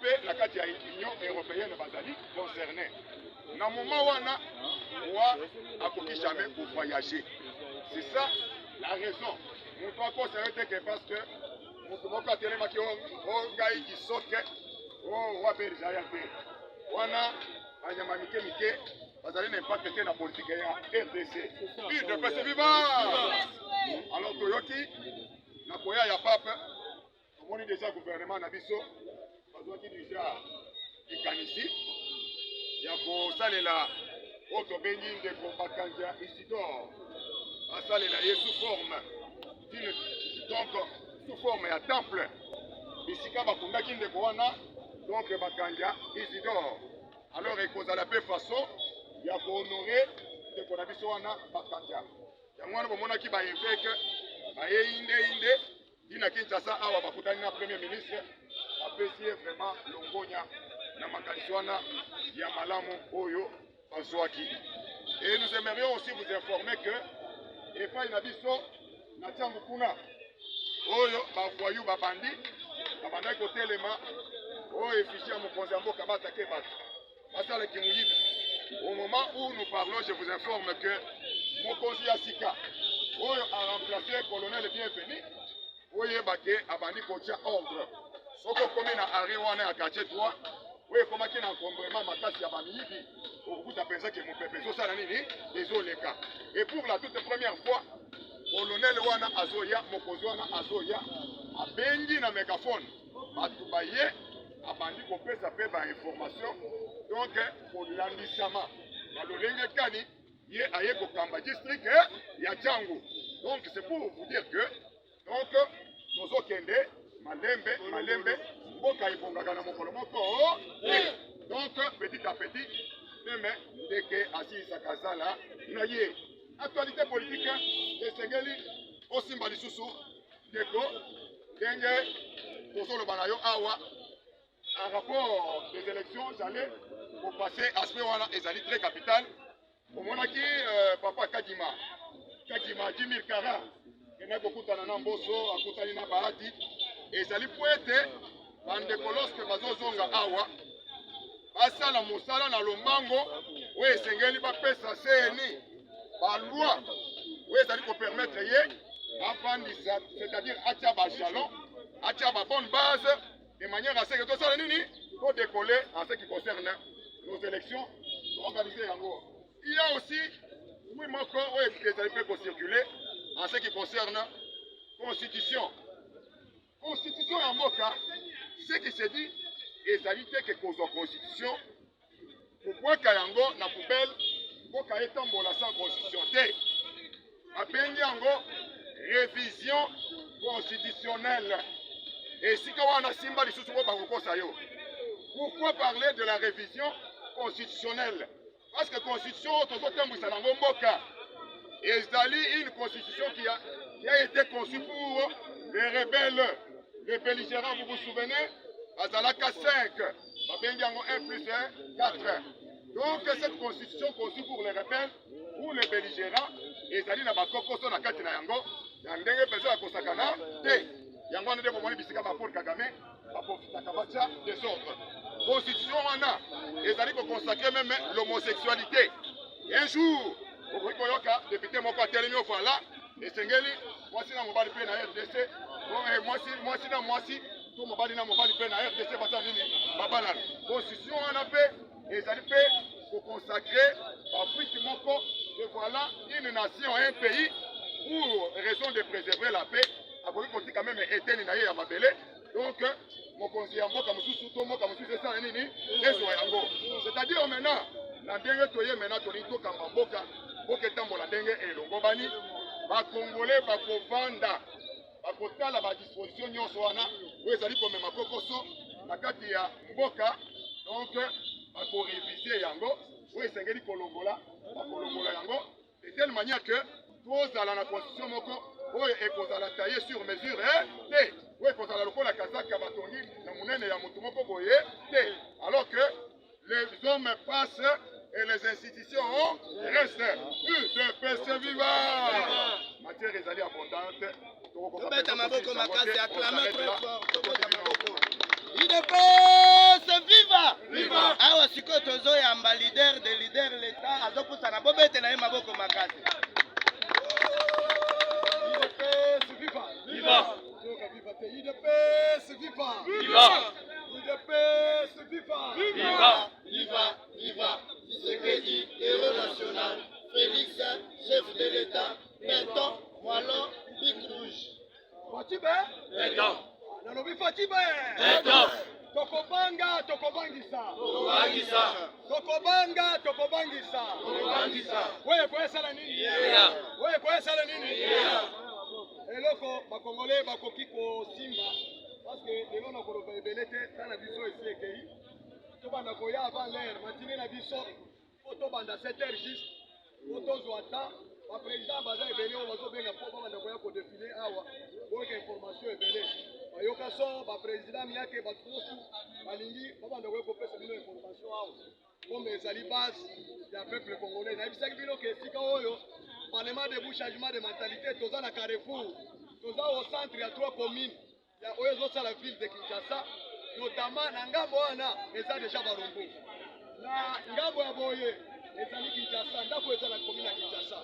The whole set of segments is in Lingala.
pe la kati ya Union européenne bazali concerné. Na moment wana wa akoki jamais pour voyager. C'est ça la raison. Mon toi considère que parce que mon moko atelema ki o ngai ki soke o wa pe déjà ya pe. Wana anyama mike bazali n'impact te na politique ya RDC. UDPS viva! Alors toyoki na koya ya pape on est déjà gouvernement na biso bazwaki déjà ikanisi ya kosalela oto bengi ndeko bakanja Isidore asalela ye sous forme donc sous forme ya temple bisika bakundaki ndeko wana donc bakanja Isidore alors ekozala pe façon ya kohonorer ndeko na biso wana bakanja yango wana bomonaki baeveke baye inde dina Kinshasa awa bakutani na premier ministre apesi vraiment longonya na makanisi wana ya malamu oyo bazwaki. Et nous aimerions aussi vous informer que epai na biso na tiango kuna oyo bavoyu babandi babandaki kotelema oyo efficie ya mokonzi ya mboka batake bato basalaki moyibi. Au moment où nous parlons, je vous informe que mokonzi ya sika oyo a remplacé colonel Bienvenu oyo bake abandi kotia ordre soko komi na ari wana ya quartier 3 oyo komaki na encombrement makasi ya bamiyibi okuta pensa ke mopepe ezosala nini ezoleka. Et pour la toute première fois colonel wana azoya mokonzi wana azoya abengi na mégaphone bato baye abandi kopesa pe bainformation donc kolandisama balolenge kani ye aye kokamba district ya Tchango. Donc c'est pour vous dire que donc tozo kende malembe mboka ibongaka na mokolo moko donc petit à petit même dès que Assisa Kazala na ye actualité politique esengeli osimba lisusu ndeko ndenge tozoloba na yo awa en rapport des élections j'allais pour passer aspect wana ezali très capital omonaki papa Kadima 10 000 kara ena kokutana na mboso akutani na bahati ezali po ete bandeko lorsque bazozonga awa basala mosala na lombango oyo esengeli bapesa seni baloi oyo ezali kopermettre ye afandisa, c'est-à-dire atia bajalon atia babonne base de manière à ce que tosala nini pour décoller en ce qui concerne nos élections organisées yango. Il y a aussi oui moko oyo ezali pe kocirculer en ce qui concerne constitution ya mboka. Ce qui se dit ezali te ke kozwa constitution kobwaka yango na poubelle mboka etambola sans constitution te. Abengi yango révision constitutionnelle. Et si wana simba lisusu bo bakokosa yo. Pourquoi parler de la révision constitutionnelle? Parce que constitution tozotambwisa nango mboka ezali une constitution qui a été conçue pour les rebelles, les belligérants. Vous vous souvenez? Azalaka 5, babengi yango 1 plus 1, 4. Donc cette constitution conçue pour les rebelles, pour les belligérants, ezali na bakokoso na kati na yango ya ndenge pesa ya kosakana te. Yango wana nde bomoni bisika ba Paul Kagame bapofitaka batia désordre. Constitution wana ezali consacrer même l'homosexualité. Un jour okoki koyoka député moko atelemi ofala esengeli mwasi na mobali pe na RDC mwasi na mwasi to mobali na mobali pe na RDC basa nini babalana. Constitution wana pe ezali pe consacrer Afrique moko et voilà une nation, un pays pour raison de préserver la paix akoki kotika même eteni na ye ya mabele. Donc mokonzi ya mboka mosusu to mboka mosusu esala nini ezwa yango. C'est-à-dire maintenant na ndenge toye maintenant toni tokamba mboka etambola ndenge elongo bani bakongole bakovanda bakotala badisposition nyonso wana oyo ezali komema kokoso na kati ya mboka. Donc bakorevisie yango oyo esengeli kolongola bakolongola yango de telle manière que tozala na constitution moko oyo ekozala taillé sur mesure te oyo ekozala lokola kazaka batongi na monene ya motu moko boye te. Alors que les hommes passent et les institutions restent. UDPS viva! Matière ezali abondante. Tobeta maboko makasi, acclamez très fort. Tobeta maboko. UDPS viva! Viva! Awa siko tozo yamba leader l'État azopusa na bobete na ye maboko makasi. UDPS viva! Viva! UDPS viva! Viva! UDPS viva! Viva! Viva! Viva! Tshisekedi, héros national, Félix, chef de l'État, Berton, Moalon, Big Rouge. Fatibe? Berton. Nalobi Fatibe? Berton. Tokobanga, tokobangisa. Tokobangisa. Tokobanga, tokobangisa. Tokobangisa. Wewe kwa sala nini? Yeah. Wewe kwa sala nini? Yeah. Eloko bakongole bakoki ko simba parce que lelo na koloba ebelete tana biso esi ekei to banda koya avant l'air matine na biso to banda 7h juste to zwa ta ba président baza ebele o bazo benga po banda koya ko défiler awa pour que information ebele bayoka so ba président miake batusu balingi banda koya ko pesa bino information awa comme ezali base ya peuple congolais na bisaki bino ke sika oyo parlement de changement de mentalité toza na Carrefour toza au centre ya 3 communes ya oyo la ville de Kinshasa notamment na ngambo wana eza déjà barombo na ngambo ya boye ezali Kinshasa ndako eza na commune ya Kinshasa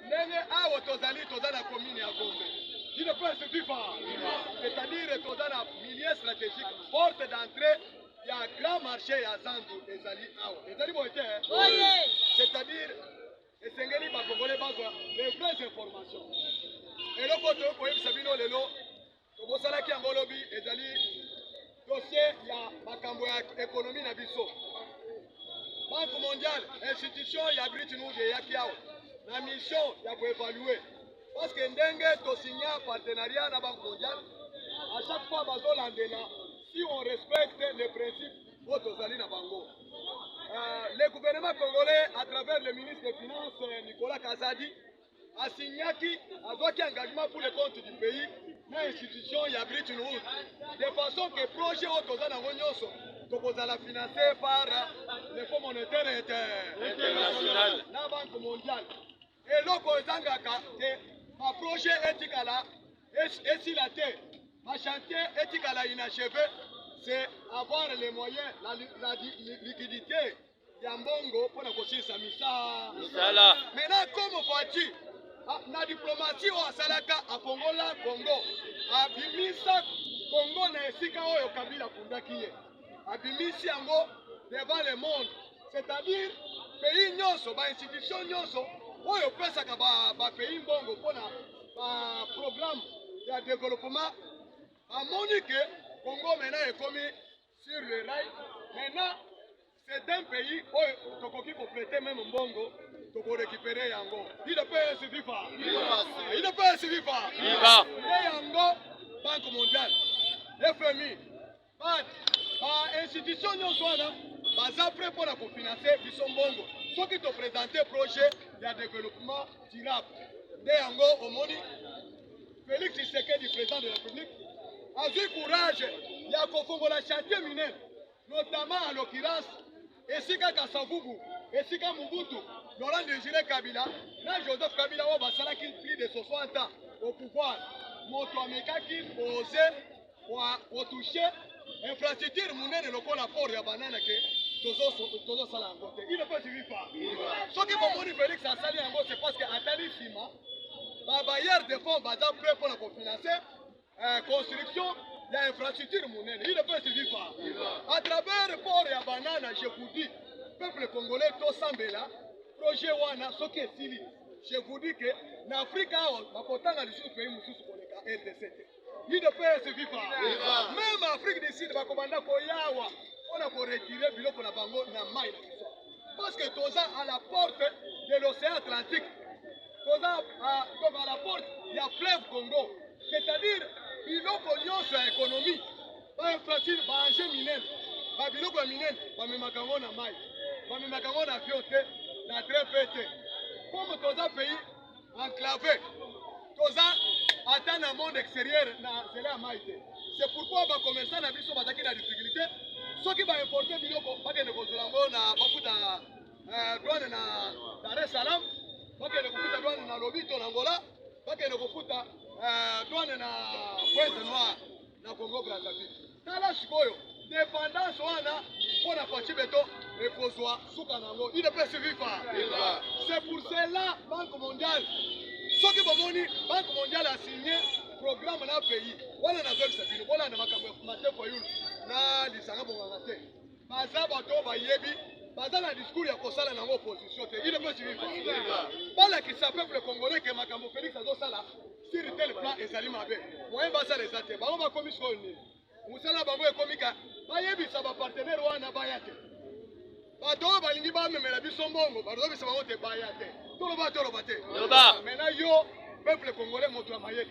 ndenge awo toza na commune ya Gombe il ne peut se vivre c'est-à-dire toza na milieu stratégique porte d'entrée ya grand marché ya Zandu ezali awo ezali boye c'est-à-dire esengeli bakongole bazwa les vraies informations eloko tokoyebisa bino lelo tobosalaki yango lobi ezali dossier ya makambo ya économie na biso Banque mondiale institution ya Bretton Woods eyaki awa na mission ya koévaluer parce que ndenge tosigna partenariat na Banque mondiale à chaque fois bazolandela si on respecte les principes oyo tozali na bango. Le gouvernement congolais, à travers le ministre des Finances, Nicolas Kazadi, a signé un engagement pour le compte du pays, dans l'institution Bretton Woods, de façon que le projet soit financé par le Fonds monétaire international, la Banque mondiale. Et là, le projet est sur la terre, le chantier est inachevé. C'est avoir les moyens, la liquidité, Yambongo, pour la conscience Misala. Maintenant, comme vois-tu, la diplomatie au Salaka, à Congola, Congo, à Bimisa, Congo, na Esika, au Kabila, Kundakiye, à Bimisi, Ango, devant le monde. C'est-à-dire, pays nyonso, institution nyonso, où il peut s'accabar, pays Bongo, pour un programme de développement, à Monique. Congo maintenant est commis sur le rail. Maintenant, c'est un pays où Tokoki compléter même Mbongo, Toko récupérer Yango. Il ne peut se vivre. Il ne peut se vivre. Et Yango, Banque mondiale, FMI, institution sont prêts pour financer Bisson Bongo. Ceux qui te présenté projet de développement durable. De Yango, Omoni, Félix Tshisekedi, président de la République, a eu courage, il y a un chantier mineur, notamment en l'occurrence, Esika Kassavubu, Esika Mobutu, Laurent Désiré Kabila, là Joseph Kabila, on va s'arrêter plus de 60 ans au pouvoir. Moto Ameka qui osait pour toucher infrastructure monnaie de l'ocole à port et à banane que Tozo Sala en côté. Il ne peut suivre pas. Ce qui va mourir Félix à Sali en côté, c'est parce qu'à Tali Sima, les bailleurs de fonds sont prêts pour la financer. Construction de l'infrastructure monnaie, il ne peut se vivre pas. À travers le port et à banane, je vous dis, peuple congolais, tout semble là, projet Wana, ce qui est Sili, je vous dis que l'Afrique a un pays RDC. Il ne peut se vivre pas. Même l'Afrique du Sud, on a retiré le biloko na bango na mai. Parce que tout ça à la porte de l'océan Atlantique, tout ça à la porte, il y a fleuve Congo. C'est-à-dire, biloko nyonso ya économie, ba infrastructure, ba enjeu minene, ba biloko ya minene, ba memakango na mai, ba memakango na fiote, na très pété. Comme toza pays enclavé, toza atteint le monde extérieur na zela ya mai te. C'est pourquoi ba commerçant na biso bazaki na difficulté, soki ba importer biloko bakende kozula ngo na bafuta douane na Dar es Salaam, bakende kofuta douane na Lobito na Angola, bakende kofuta douane na Pointe Noire na Congo Brazzaville. Tala sikoyo dépendance wana pour la partie béton et pour soi sous canango il ne peut suivre pas. C'est pour cela Banque mondiale ce que Banque mondiale a signé programme dans le pays voilà na zone sabino voilà na makambo maté kwa yulu na lisanga bonganga te baza bato bayebi baza na discours ya kosala na opposition te il ne peut suivre pas bala qui s'appelle peuple congolais que makambo Félix azosala sur tel plan ezali mabe moyen basa les até bango ba commission ni musala bango ekomika bayebisa ba partenaire wana bayate bato balingi bamemela biso mbongo bazobisa bango te bayate toloba te maintenant yo peuple congolais moto ya mayeli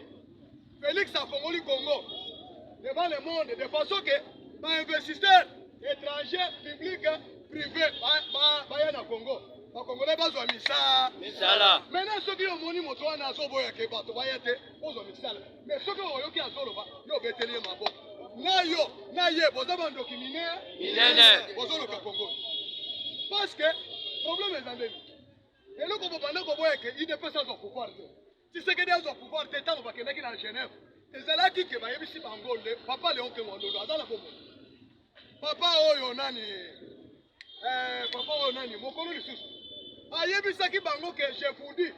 Félix a fongoli Congo devant le monde de façon que ba investisseurs étrangers publics privés baya na Congo ba congolais bazwa misala maintenant ceux qui ont moni moto wana azoboya ke bato bayate bazwa misala mais ceux qui oyoki azoloba yo beteli mabo na ye boza bandoki minene bozoloka Congo parce que problème est endémique et le ko banda ko boya ke il ne peut pas avoir pouvoir si c'est que des pouvoir te tango bakendaki na Genève ezalaki ke bayebisi bango le papa Léon Kengondolo azala bomo papa oyo nani mokolo lisusu ayebisaki bango ke je vous dis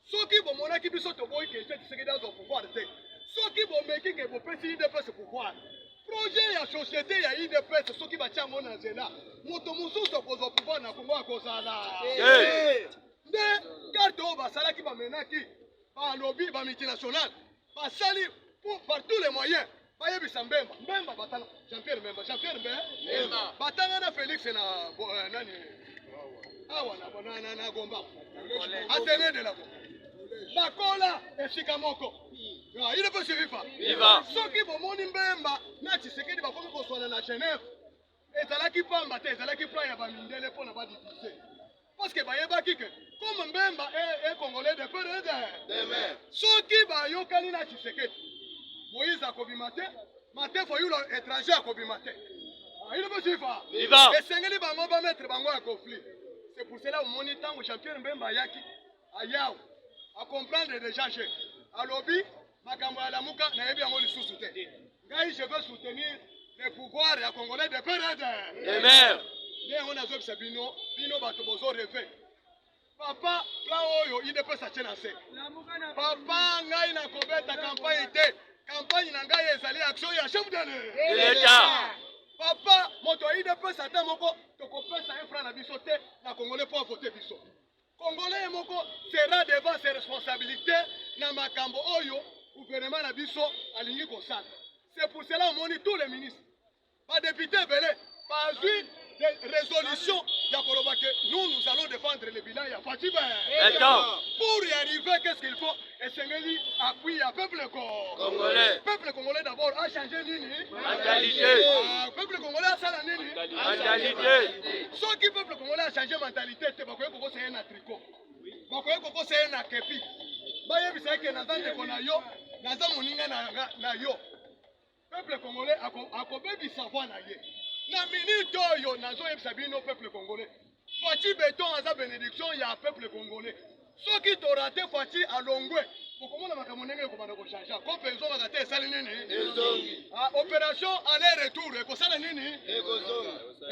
soki bomonaki biso toboyi ke c'est que des pouvoir te soki bomeki ke bopesi IDPS pouvoir projet ya société ya IDPS soki batia ngo na nzela moto mosusu akozwa pouvoir na Kongo akozala nde carte oyo basalaki bamenaki balobi ba multinational basali par tous les moyens bayebisa Mbemba batanga Jean-Pierre Mbemba batanga na Félix na nani awa na Gomba atene de la bakola esika moko il ne peut suivre pas soki bomoni Mbemba na Tshisekedi bakomi koswana na Genève ezalaki pamba te ezalaki plan ya bamindele mpona badivise parce que bayebaki ke comme Mbemba est congolais de peu de demain soki bayokani na Tshisekedi Moïse akobima te mate foyulo étranger akobima te il ne peut suivre esengeli bango bamettre bango ya conflit c'est pour cela omoni ntango Jean-Pierre Mbemba ayaki ayaw a comprendre déjà che alobi makambo ya lamuka nayebi yango lisusu te ngai je veux soutenir le pouvoir ya congolais de peu de mer nde nazobisa bino bato bozo reve papa plan oyo il ne peut s'acheter na se papa ngai na kobeta campagne te campagne na ngai ezali action ya chef de l'État papa moto il ne peut s'acheter moko tokopesa un franc na biso te na congolais pour voter biso congolais moko sera devant ses responsabilités na makambo oyo gouvernement na biso alingi kosala c'est pour cela on dit tous les ministres pas député belé pas une résolution nous allons défendre le bilan ya Fatibe pour y arriver qu'est-ce qu'il faut esengeli appui à peuple congolais d'abord a changé nini mentalité peuple congolais a sala nini mentalité ceux qui peuple congolais a changé mentalité te bakoye koko c'est na tricot bakoye koko c'est na kepi bayebisa ke nazande kona yo naza moninga na yo peuple congolais akobebisa voix na ye na minute oyo nazoyebisa bino peuple congolais Fati béton aza bénédiction ya peuple congolais soki torate Fati alongwe bokomona makambo ndenge ekobanda kochanger kope ezongaka te esali nini opération aller retour ekosala nini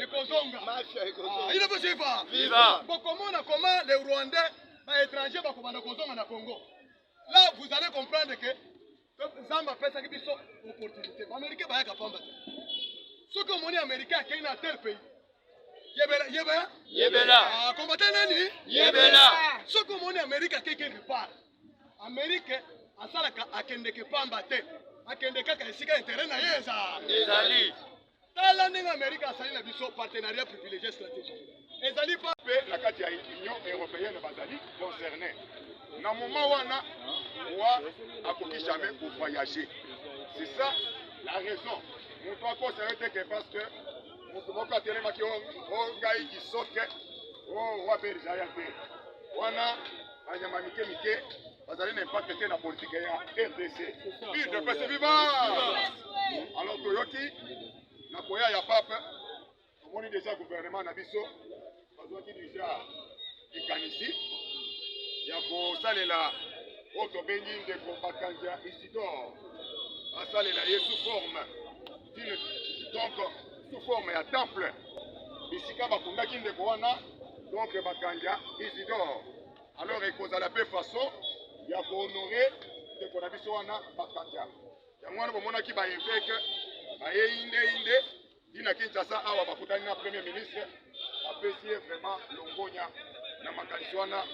ekozonga il ne peut suivre bokomona comment les Rwandais baétranger bakobanda kozonga na Congo là vous allez comprendre que Zamba pesaki biso opportunité Américain bayaka pamba te soki omoni Américain akei na tel pays yebela combattant nani yebela soki omoni Amérique akei quelque part Amérique asalaka akendeke pamba te akende kaka esika intérêt na ye ezali tala ndenge Amérique asali na biso partenariat privilégié stratégique ezali pa mpe na kati ya Union européenne bazali concerné na moment wana wa akoki jamais kovoyager c'est ça la raison moto akosere te ke parce que moto moko atelemaki o ngai kisoke o wapelisa ya te wana banyama mike bazali na impact te na politique ya RDC UDPS vivant alors toyoki na koya ya pape tomoni déjà gouvernement na biso bazwaki déjà likanisi ya kosalela oyo tobengi ndeko Bakanja Isidore asalela ye sous forme donc sous forme ya temple bisika bakundaki ndeko wana donc bakanja Isidore. Alors ekozala pe façon ya kohonorer ndeko na biso wana bakanja yango wana bomonaki baevêque baye inde dina Kinshasa awa bakutani na premier ministre apesi vraiment longonya na makanisi wana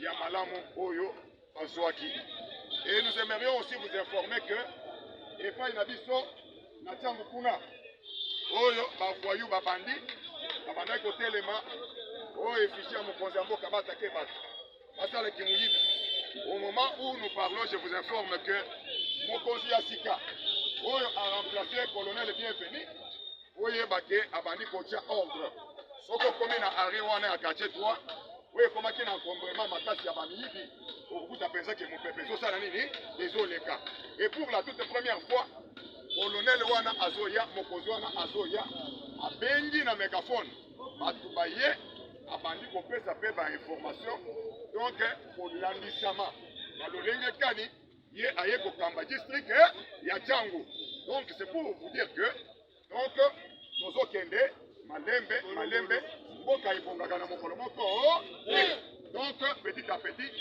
ya malamu oyo bazwaki. Et nous aimerions aussi vous informer que epai na biso na ntango kuna oyo bavoyu babandi babandaki kotelema oyo efficie ya mokonzi ya mboka batake bato basalaki moyibi. Au moment où nous parlons, je vous informe que mokonzi ya sika oyo a remplacé colonel Bienvenu oyeba ke abandi kotia ordre soki okomi na arrêt wana ya quartier 3 oyo ekomaki na encombrement makasi ya bamiyibi okukuta mpenza ke mopepe ezosala nini ezoleka. Et pour la toute première fois colonel wana azoya mokonzi wana azoya abengi na mégaphone bato baye abandi kopesa pe bainformation donc kolandisama na lolenge kani ye aye kokamba district ya Django. Donc c'est pour vous dire que donc tozokende malembe mboka ebongaka na mokolo moko donc petit à petit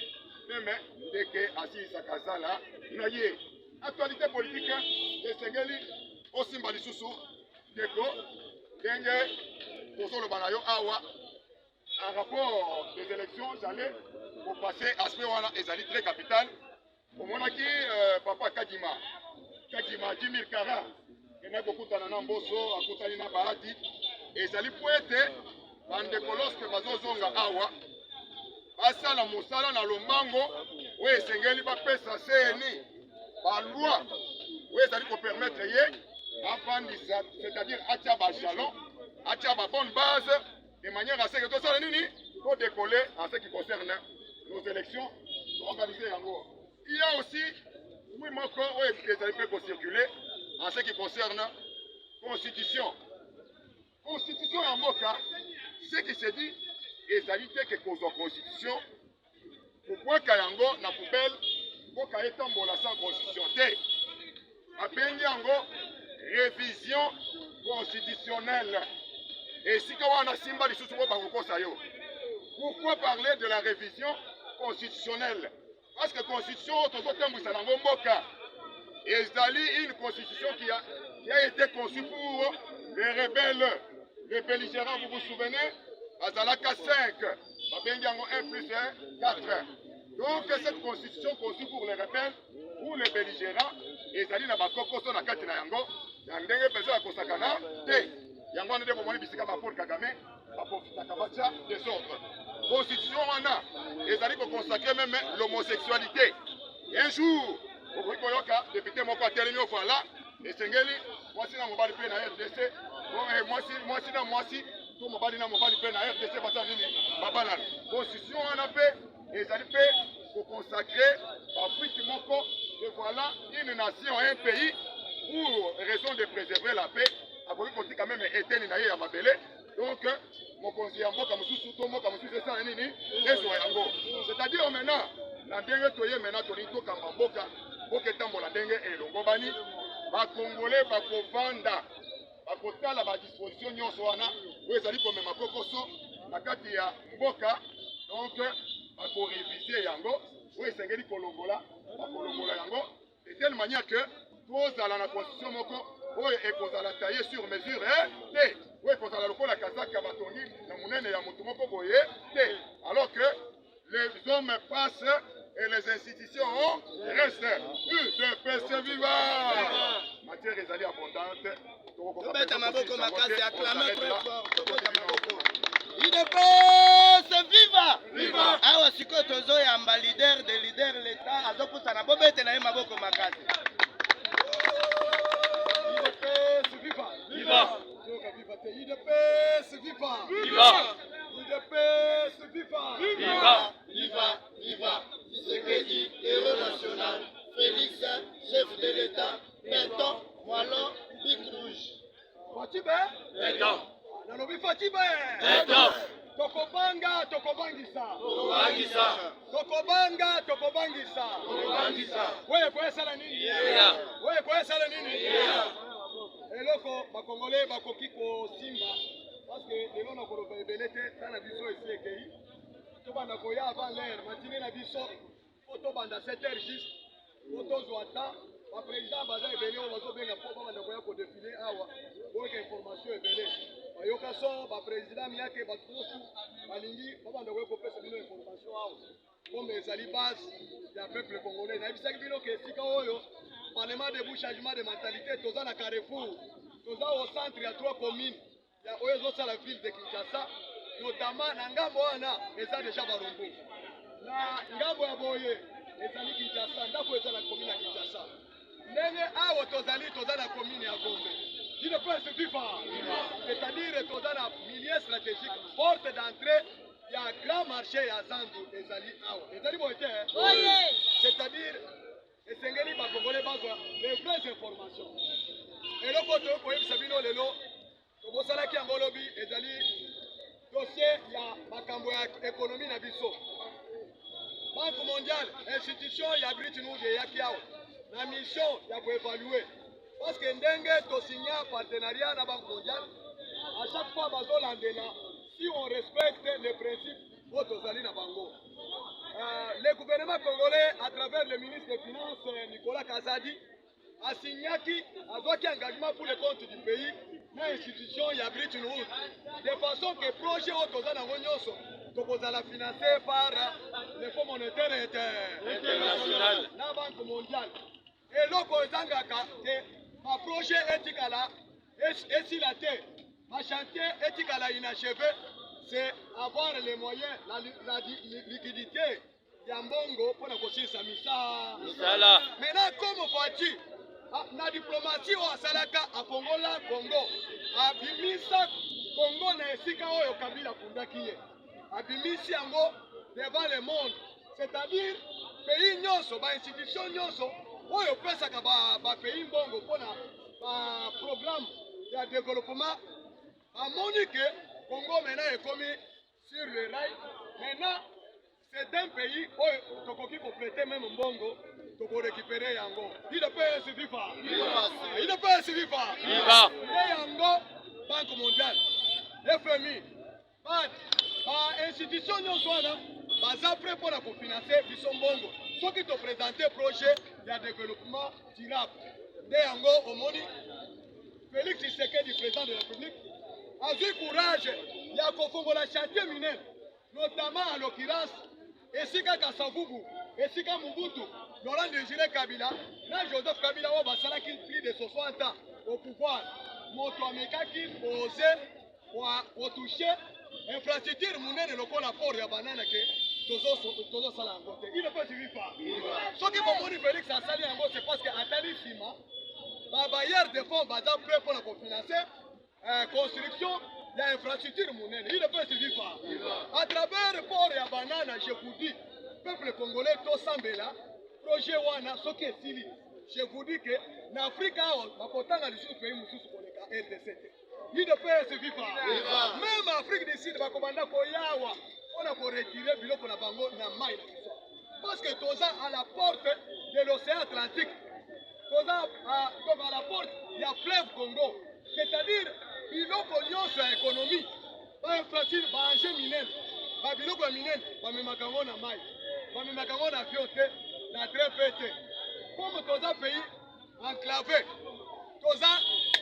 meme ndeke asilisaka zala na ye. Actualité politique esengeli osimba lisusu ndeko ndenge tozoloba na yo awa en rapport des élections j'allais pour passer aspect wana ezali très capital. Omonaki papa Kadima 10 000 kara ena kokutana na mboso akutani na bahati ezali po ete bandeko loske bazozonga awa basala mosala na lomango oyo esengeli bapesa seni baloi oyo ezali kopermettre ye afandisa, c'est-à-dire atia bajalon atia babonne base de manière à ce que tosala nini to décoller en ce qui concerne nos élections organiser yango. Il y a aussi oui moko oyo ezali pe kocirculer en ce qui concerne constitution ya mboka. Ce qui se dit ezali te ke kozwa constitution kobwaka yango na poubelle mboka etambola sans constitution te. Abengi yango révision constitutionnelle. Et si on a simba lisusu ngo bakokosa yo. Pourquoi parler de la révision constitutionnelle? Parce que constitution tozotambwisa nango mboka ezali une constitution qui a été conçue pour les rebelles, les belligérants. Vous vous souvenez? Azalaka 5 babengi yango 1 plus 1 4. Donc cette constitution conçue pour les rebelles ou les belligérants ezali na bakokoso na kati na yango ya ndenge mpenza ya kosakana te. Yango wana nde bomoni bisika ba Paul Kagame baprofitaka batia désordre. Constitution wana ezali kokonsacre même l'homosexualité. Un jour okoki koyoka député moko atelemi ovala esengeli mwasi na mobali mpe na RDC mwasi na mwasi to mobali na mobali mpe na RDC basala nini babalana. Constitution wana mpe ezali mpe kokonsacre Afrique moko que voilà une nation, un pays pour raison de préserver la paix akoki kotika même eteni na ye ya mabele. Donc mokonzi ya mboka mosusu to mboka mosusu esala nini ezwa yango. C'est-à-dire maintenant na ndenge toye maintenant toli tokamba mboka etambola ndenge elongo bani bakongole bakovanda bakotala badisposition nyonso wana oyo ezali komema kokoso na kati ya mboka. Donc bakorevise yango oyo esengeli kolongola bakolongola yango de telle manière que tozala na constitution moko oyo ekozala taillé sur mesure te oyo ekozala lokola kazaka batongi na monene ya motu moko boye te. Alors que les hommes passent et les institutions restent. UDPS viva! Matière ezali abondante. Tobeta maboko makasi acclamer très fort. Tobeta maboko. UDPS viva! Viva! Awa siko tozoyamba leader de leader l'État azopusa na bobete na ye maboko makasi. UDPS viva! Viva! UDPS viva! Viva! UDPS viva! Viva! Viva! Viva! Tshisekedi, héros national, Félix, chef de l'État, Berton, Moilon, Big Rouge. Fatibe? Berton. Nalobi Fatibe? Berton. Tokobanga, tokobangisa. Tokobangisa. Tokobanga, tokobangisa. Tokobangisa. Wewe kwa sala nini? Yeah. Wewe kwa sala nini? Yeah. Eloko Congolais bakoki ko simba parce que lelo na koloba ebele te tana biso esi ekei tobanda koya avant l'air matine na biso po tobanda 7h juste po tozwa ta baprésident baza ebele oyo bazobenga mpo babanda koya kodefile awa boyoka information ebele bayoka so baprésident miyake bato nyonso balingi babanda koya kopesa bino information awa comme ezali base ya peuple congolais nayebisaki bino ke esika oyo parlement de changement de mentalité toza na Carrefour toza au centre ya 3 communes ya oyo ezosala ville de Kinshasa notamment na ngambo wana eza deja barombo na ngambo ya boye ezali Kinshasa ndako eza na commune ya Kinshasa ndenge awa toza na commune ya Gombe il ne peut se vivre c'est-à-dire toza na milieu stratégique porte d'entrée ya grand marché ya Zandu ezali awa ezali boye te c'est-à-dire esengeli bakongole bazwa les vraies informations eloko toyo koyebisa bino lelo tobosalaki yango lobi ezali dossier ya makambo ya économie na biso Banque mondiale institution ya Bretton Woods eyaki awa na mission ya koévaluer parce que ndenge tosigna partenariat na Banque mondiale à chaque fois bazolandela si on respecte les principes oyo tozali na bango. Le gouvernement congolais, à travers le ministre des Finances, Nicolas Kazadi, a signé un engagement pour le compte du pays dans l'institution de Bretton Woods, de façon que le projet soit financé par le Fonds monétaire international, la Banque mondiale. Et là, le projet est sur la terre, le chantier est inachevé. C'est avoir les moyens, la liquidité Yambongo pour la conscience misala. Maintenant, comme voici, la diplomatie au Salaka à Congola, Congo, à Bimisa, Congo na esika oyo Kabila Kundakiye, à Bimisi Yango devant le monde, c'est-à-dire pays nyonso, ba institution nyonso, oyo pesa ka ba pays mbongo pour la programme de développement à Monique. Congo maintenant est commis sur le rail. Maintenant, c'est un pays où il faut prêter même Mbongo pour récupérer Yango. Il ne peut se vivre. Il ne peut se vivre. Yango, Banque mondiale, FMI, institution sont prêts pour financer Bissonbongo. Ceux qui ont présenté un projet de développement durable. Yango, au Moni, Félix Tshisekedi, président de la République, a eu courage, il a confondu la chantier mineur, notamment en l'occurrence, Esika Kassavubu, Esika Mobutu, Laurent Désiré Kabila, là Joseph Kabila, on va s'en plus de 60 ans au pouvoir. Motoameka qui osait pour toucher infrastructure monnaie de l'ocole à port et banane que Tozo Salah côté. Il ne peut suivre pas. Ce qui va mourir Félix à Sali Ango, c'est parce qu'à Tali Sima, la bailleur de fonds va prêt pour la financer. Construction de l'infrastructure monnaie. Il ne peut se vivre pas. À travers le port et à banane, je vous dis, peuple congolais, tout semble là, projet Wana, ce qui est Sili. Je vous dis que l'Afrique a un pays RDC. Il ne peut se vivre pas. Même l'Afrique du Sud, on a pour retirer le biloko na bango na maï. Parce que tout ça à la porte de l'océan Atlantique. Tout ça à la porte, il y a fleuve Congo. C'est-à-dire, biloko nyonso ya économie, ba infrastructure, ba enjeu minene, ba biloko ya minene, ba memakango na mai, ba memakango na avion te, na train te. Comme toza pays enclavé, toza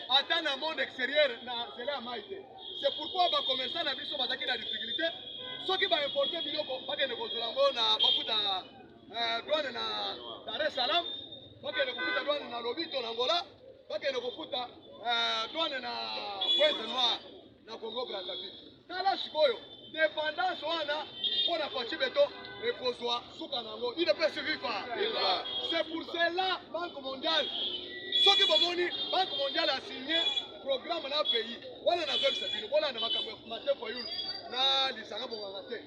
ata na monde extérieur na zela ya mai te. C'est pourquoi ba commerçant na biso bazaki na difficulté, soki ba importer biloko bakende kozala ngo na bafuta douane na Dar es Salaam, bakende kofuta douane na Lobito na Angola, bakende kofuta douane na Pointe Noire na Congo Brazzaville. Tala sikoyo dépendance wana pona pachi beto ekozwa suka nango. Il ne peut se vivre pas. C'est pour cela Banque mondiale. Ce qui bomoni Banque mondiale a signé programme na pays. Wala na zone sabino. Wala na makambo matepo yulu na lisanga bonganga te.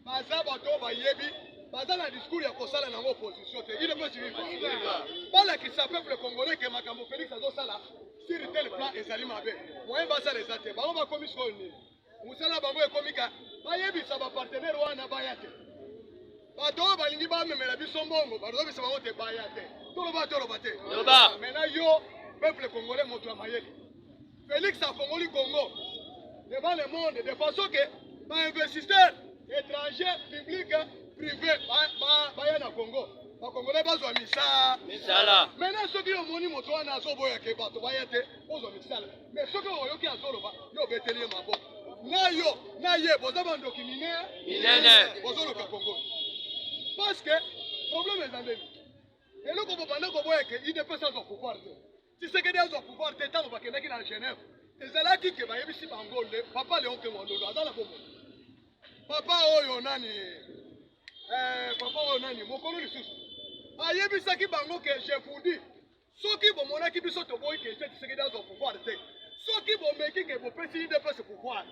Baza bato bayebi baza na discours ya kosala nango opposition te. Il ne peut se vivre pas. Bala ki sa peuple congolais que makambo Félix azosala sur tel plan ezali mabe. Moyen basa les até. Bango ba commission ni. Musala bango ekomika. Bayebi sa ba partenaire wana bayate. Bato balingi ba memela biso mbongo, bato bisa bango te bayate. Tolo ba te. Maintenant yo peuple congolais moto amayeli. Félix a congolais Congo devant le monde de façon que les investisseurs étrangers, publics, privés, vaya na Congo. Les Congolais bazwa misala. Maintenant ceux qui ont moni moto wana azoboya ke bato vaya te bazwa misala. Mais ceux qui ont yoki azoloba yo beteli mabo. Na ye boza bandoki minene bozoloka Congo. Parce que problème est endémique. Et nous comme banda ko boya ke IDP sans pouvoir. Si c'est que des gens pouvoir te tango bakendaki na Genève. Ezalaki ke bayebisi bango le papa Léon Kemondo azala bombo. Papa oyo nani mokolo lisusu ayebisaki bango ke je vous dis soki bomonaki biso toboyi ke Tshisekedi azwa pouvoir te soki bomeki ke bopesi IDPS pouvoir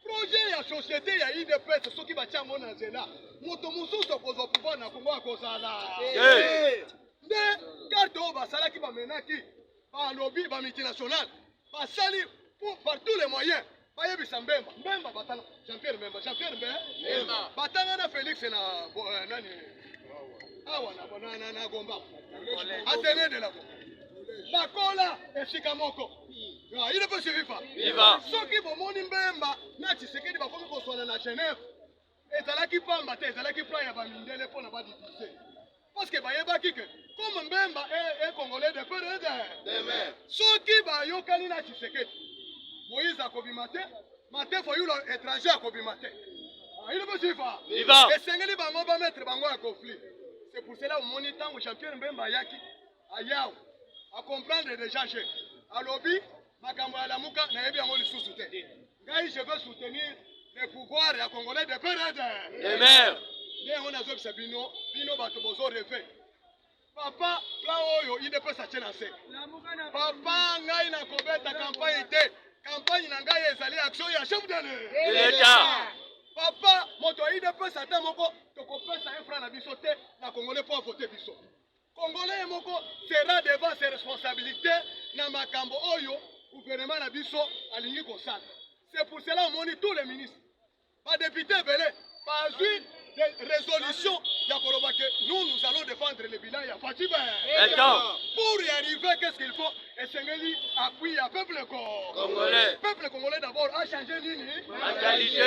projet ya société ya IDPS soki batia yango na nzela moto mosusu akozwa pouvoir na Kongo akozala nde karte oyo basalaki bamenaki balobi bamultinational basali par tous les moyens bayebisa Mbemba batana Jean-Pierre Mbemba batanga na Félix na nani awa na Gomba atene de la bakola esika moko ile peut suivre viva soki bomoni Mbemba na Tshisekedi bakomi koswana na Genève ezalaki pamba te ezalaki plan ya bamindele mpona badivise parce que bayebaki ke comme Mbemba est congolais de peu de mer soki bayokani na Tshisekedi Moïse a kobimate, mate foyulo étranger a kobimate. Il veut suivre. Viva. Et sengeli bango ba mettre bango en conflit. C'est pour cela au monitant au Jean-Pierre Mbemba yaki ayao à comprendre déjà chez à lobby makambo ya lamuka na yebi yango lisusu te. Ngai je veux soutenir le pouvoir ya congolais de Péréde. Amen. Bien on a zo bino bato bozo rêver. Papa plan oyo il ne peut s'acheter na se. Papa ngai na kobeta campagne te. Campagne nanga ezali action ya chef de l'État. Papa, moto IDPS ata moko tokopesa un franc na biso te na Congolais pour voter biso. Congolais moko sera devant ses responsabilités na makambo oyo gouvernement na biso alingi kosala. C'est pour cela on moni tous les ministres. Pas député belé, pas une résolution ya koloba que nous allons défendre le bilan ya Fatiba. Pour y arriver, qu'est-ce qu'il faut? Essengeli appui à peuple congolais. Peuple congolais d'abord a changé nini? Mentalité.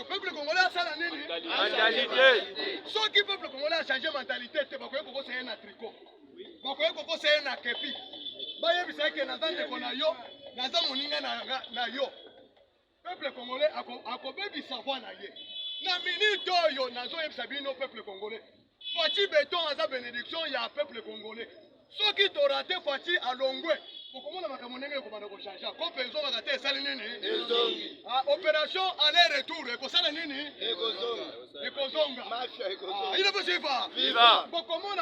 Peuple congolais a changé nini? Mentalité. Ce qui peuple congolais a changé mentalité, c'est parce que c'est un tricot. Parce que c'est un kepi. Baye bisaki nazande kona yo, naza moninga na yo. Peuple congolais a kobebi savoir na ye. Na minute oyo nazo yebisa bino peuple congolais. Fati béton aza bénédiction ya peuple congolais. Ceux qui t'ont raté Fati à Longwe, pour comment on a commencé comment on change. Comme personne a raté ça nini. Opération aller-retour, et ça nini. Et Kozonga. Il est possible. Viva. Pour comment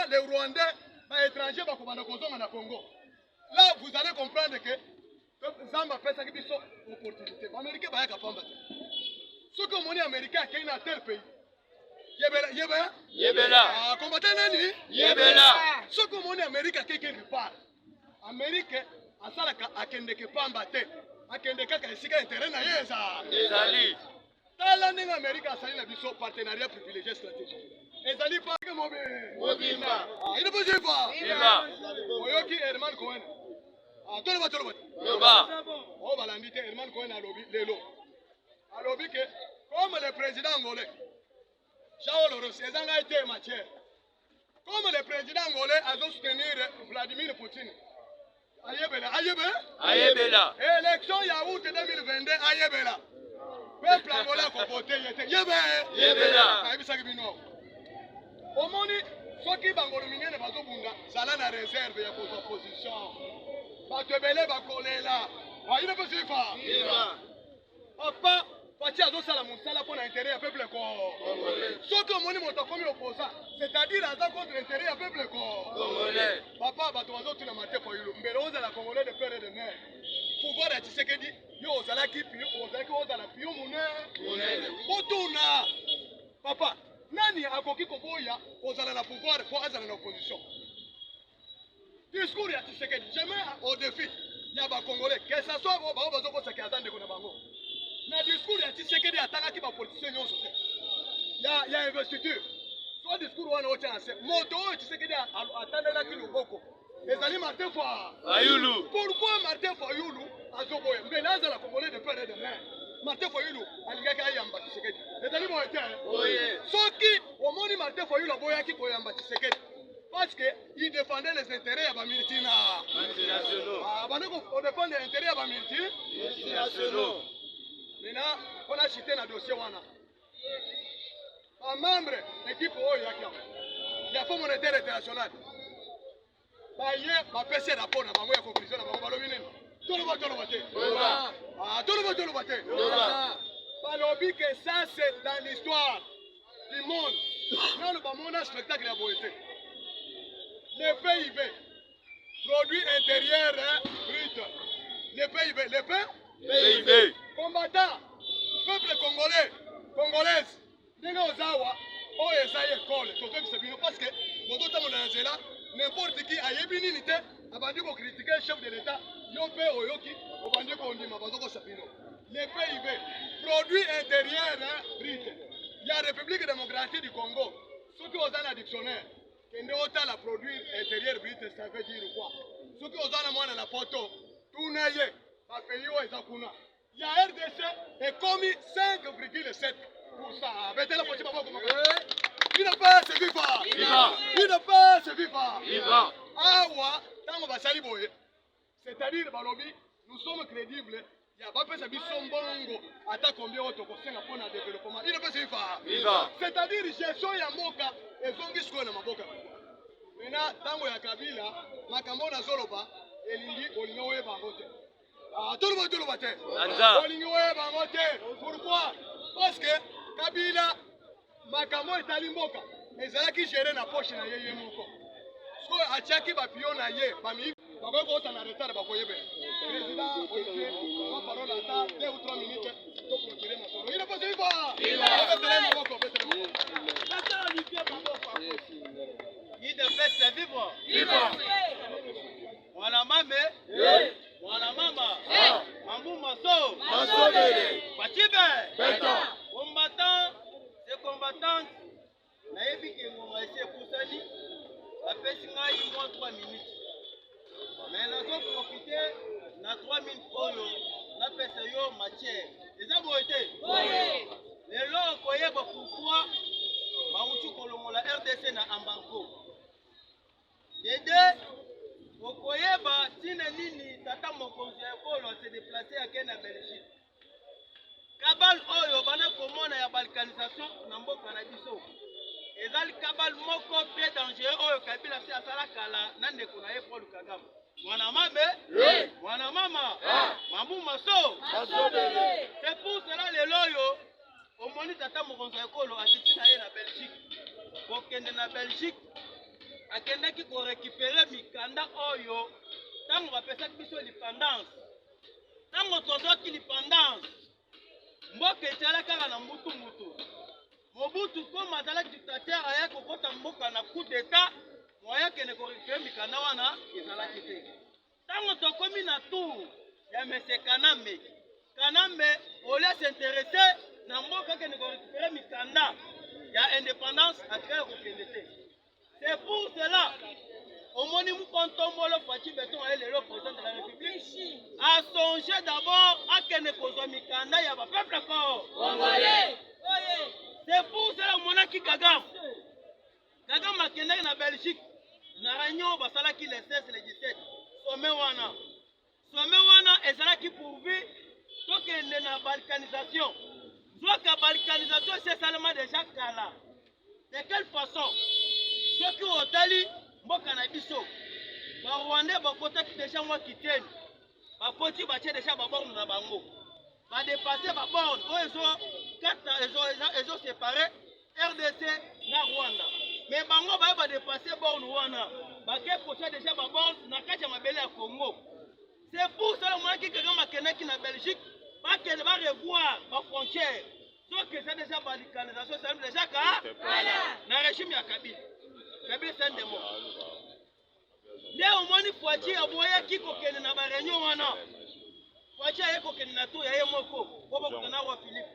les Rwandais, les étrangers, va comment Kozonga na Congo. Là, vous allez comprendre que Zamba fait ça qui sont opportunité. Les Américains va être capable. Ceux qui ont américain qui est dans tel pays. Yebela. Combattant nani? Yebela. Ce que mon Amérique quelque part. Amérique asalaka akendeke pamba te. Akendeka ka esika intérêt na yeza. Ezali. Tala ndinga Amérique asali na biso partenariat privilégié stratégique. Ezali pas que mobimba. Il ne peut pas. Viva. Oyoki Herman Cohen. Toloba. Loba. Oh balandite Herman Cohen a lobby lelo. A lobby que comme le président angolais comme le président angolais a soutenir Vladimir Poutine. Ayebela. Élection ya août 2022 ayebela. Peuple angolais a voté yebela. Ayebisaki bino. Omoni soki bangolo minene bazobunda zala na réserve ya opposition. Batebele bakolela. Ayine posifa. Papa Fati azosala mosala pour l'intérêt du peuple congolais. Ce que mon moto comme opposant, c'est-à-dire à contre l'intérêt du peuple congolais. Papa batozo tuna mate pour yulu. Mbelo za la congolais de père et de mère. Pouvoir à Tshisekedi, yo zala ki pi, ozala pio monnaie. Botuna. Papa, nani akoki koboya ozala la pouvoir pour azala na opposition. Discours ya Tshisekedi, jamais au défi. Ya ba congolais, que ça soit ba bazo ko saki azande ko na bango. Na discours ya Tshisekedi atangaki ba politicien nyonso te. Ya investiture. So discours wana ocha ase. Moto oyo Tshisekedi atandelaki loboko. Ezali Martin Fayulu. Pourquoi Martin Fayulu bazoboya mbe naza la congolais de père et de mère Martin Fayulu alingaki ayamba Tshisekedi ezali boye te soki omoni Martin Fayulu aboyaki koyamba Tshisekedi parce que il défendait les intérêts ya multinationaux on défend les intérêts ya multinationaux maintenant on a cité na dossier wana un membre équipe oyo yaki ya Fonds monétaire international baye bapesi rapport na bango ya conclusion na bango balobi nini toloba te balobi que ça c'est dans l'histoire du monde nano bamona spectacle ya boye te le PIB produit intérieur brut le PIB combattant peuple congolaise ndenge ozawa oyo eza ekole tozobisa bino parce que bozotambola na nzela n'importe qui ayebi nini te abandi kocritiquer chef de l'état yo mpe oyoki obandi kondima bazokosa bino le PIB produit intérieur brut ya République démocratique du Congo soki oza na dictionnaire kende otala produit intérieur brut ça veut dire quoi soki oza na mwana na poto tuna ye bapays oyo eza kuna ya RDC ekomi 5,7%. Betela pochi baboko makaka. Ina passe viva. Ina passe viva. Awa tango basali boye. C'est-à-dire balobi nous sommes crédibles. Ya ba pesa biso mbongo ata combien auto kosenga pona développement. Ina passe viva. C'est-à-dire gestion ya mboka ezongi siko na maboka. Mena tango ya Kabila makambo na zoloba elingi olinga oye bango te. Toloba te. Olingi oye bango te. Pourquoi? Parce que Kabila makambo etali mboka ezalaki géré na poche na yeye moko so atiaki bapio na ye bami bakoki kota na retard bakoyebe président Olivier ma parole ata 2 ou 3 minutes to clôturer masolo il est possible il devait se vivre mwana mame mwana mama mambu maso Pachibe combattant et combattantes nayebi ke ngonga esi ekusani apesi ngai mwa 3 minutes mais nazoprofite na 3 minutes oyo napesa yo matière eza boye te lelo okoyeba pourquoi bauti kolongola RDC na embargo dede okoyeba tina nini tata mokonzi ya ekolo se déplacer ake na Belgique kabal oyo bana komona ya balkanisation na mboka na biso ezali kabal moko pe danger oyo Kabila si asala kala na ndeko na ye Paul Kagame mwana mabe mwana mama mambu maso c'est pour cela lelo oyo omoni tata mokonzi ya ekolo atiti na ye na Belgique kokende na Belgique akendaki korécupérer mikanda oyo tango bapesaki biso l'indépendance tango tozwaki l'indépendance mboka etala kaka na mutu Mobutu koma azalaki dictateur aya kokota mboka na coup d'état moya kene korécupérer mikanda wana ezalaki te tango tokomi na tour ya mese Kanambe olia s'intéresser na mboka kene korécupérer mikanda ya indépendance atikala kokende te. C'est pour cela au moni Mukontombolo Fachi Beton est le président de la République a songé d'abord à kene kozwa mikanda ya ba peuple congolais. C'est pour cela monaki Kagame akendaki na Belgique na réunion basalaki le 16 le 17 sommet wana ezalaki pourvu tokende na balkanisation zoka balkanisation c'est seulement déjà kala. De quelle façon ceux qui ont tali mboka na biso ba Rwandais bakotaki déjà mwa kiteni bakoti batie déjà baborne na bango ba dépasser ba borne ezo séparé RDC na Rwanda mais bango ba dépasser borne wana bake potia déjà ba borne na kati ya mabele ya Congo. C'est pour cela moi qui Kagame akendaki na Belgique bakende ba revoir ba frontière donc c'est déjà balkanisation c'est déjà na régime ya Kabila c'est un démon. Leo moni Fachi aboyaki kokende na ba réunion wana Fachi ayekokende na tour ya ye moko bokokana wa Philippe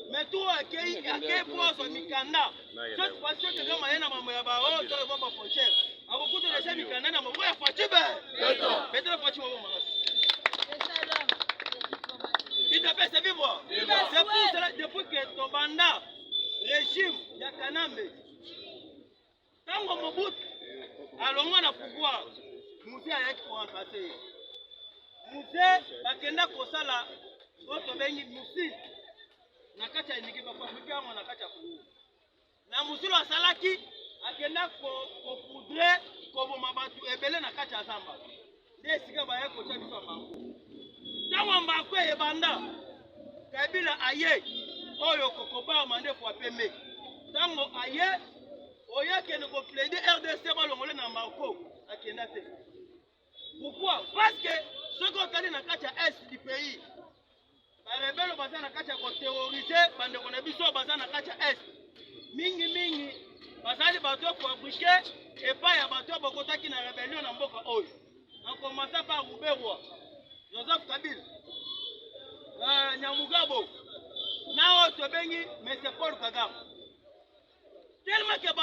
mais tout akei pozo mikanda cette fois que Kagame ayena mambo ya ba o to ba frontière akokuta déjà mikanda na mambo ya Fachi be Fachi wa mama vivre. C'est pour cela, depuis que Tobanda, régime ya Kanambe, tango Mobutu, alongo na pouvoir, Moussé a été remplacé. Moussé, bakenda kosala, oto bengi Moussi, na kati ya niki bafabrike yango na kati ya Kongo. Na Moussi lo asalaki, akenda kopoudre, koboma batu ebele na kati ya zamba. Nde esika baye kotia biso bango. Tango mbako ebanda, Kabila aye, oyo kokoba mandefu apeme. Tango aye, oye kene ko plaider RDC balongole na Marco akenda te. Pourquoi? Parce que ceux qui ont na katia est du pays, les rebelles baza na katia ko terroriser bande ko na biso baza na katia est. Mingi bazali bato fabriquer et pas ya bato bokotaki na rébellion na mboka oyo. En commençant par Rouberwa, Joseph Kabila, Nyamugabo, Nao Tobengi, mais c'est Paul Kagame. Tellement que